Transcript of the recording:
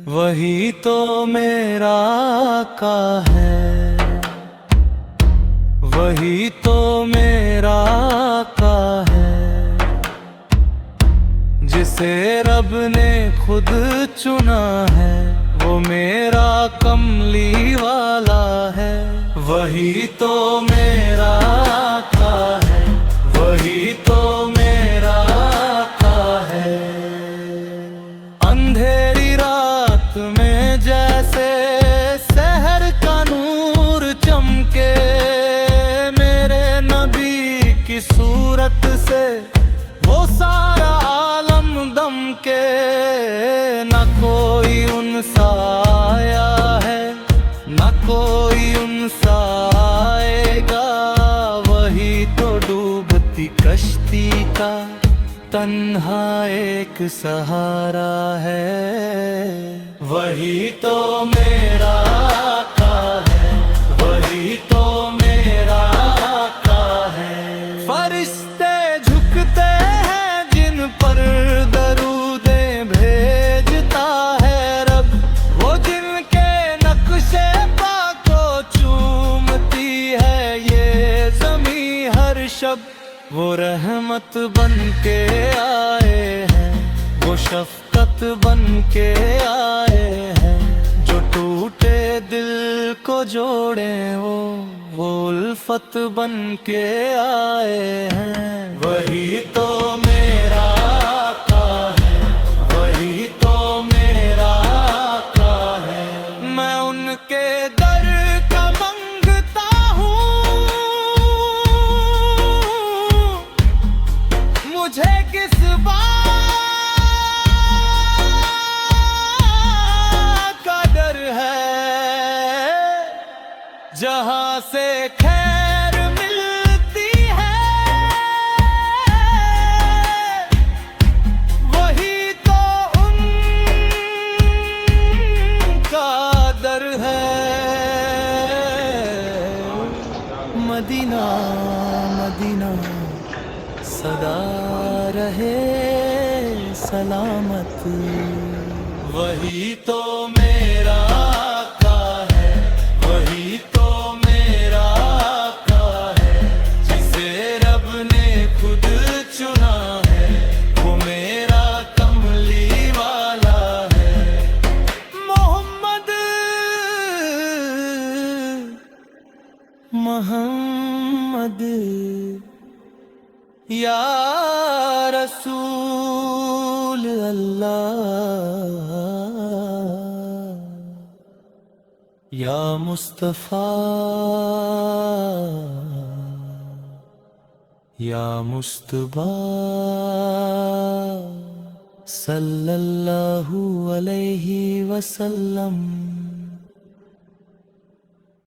وہی تو میرا آقا ہے، وہی تو میرا آقا ہے، جسے رب نے خود چنا ہے، وہ میرا کملی والا ہے۔ وہی تو میرا آقا ہے، وہی تو میرا آقا ہے۔ اندھیری رات میں جیسے سحر کا نور چمکے، میرے نبی کی صورت سے وہ سارا عالم دم کے، نہ کوئی ان سا آیا ہے، نہ کوئی ان سا آئے گا۔ وہی تو ڈوبتی کشتی کا تنہا ایک سہارا ہے۔ وہی تو میرا آقا ہے، وہی تو میرا آقا ہے۔ فرشتے جھکتے ہیں جن پر درودیں بھیجتا ہے رب، وہ جن کے نقش پا کو چومتی ہے یہ زمیں ہر شب۔ وہ رحمت بن کے آئے ہیں، وہ شفقت بن کے آئے ہیں، جو ٹوٹے دل کو جوڑیں وہ الفت بن کے آئے ہیں۔ وہی تو میرا آقا ہے، وہی تو میرا آقا ہے۔ میں ان کے در کا منگتا ہوں، مجھے کس بات کا ڈر ہے، جہاں سے خیر ملتی ہے وہی تو ان کا در ہے۔ مدینہ مدینہ صدا رہے سلامت، وہی تو میرا آقا ہے، وہی تو میرا آقا ہے، جسے رب نے خود چنا ہے، وہ میرا کملی والا ہے۔ محمد محمد یا رسول اللہ، یا مصطفیٰ یا مصطفیٰ، صلی اللہ علیہ وسلم۔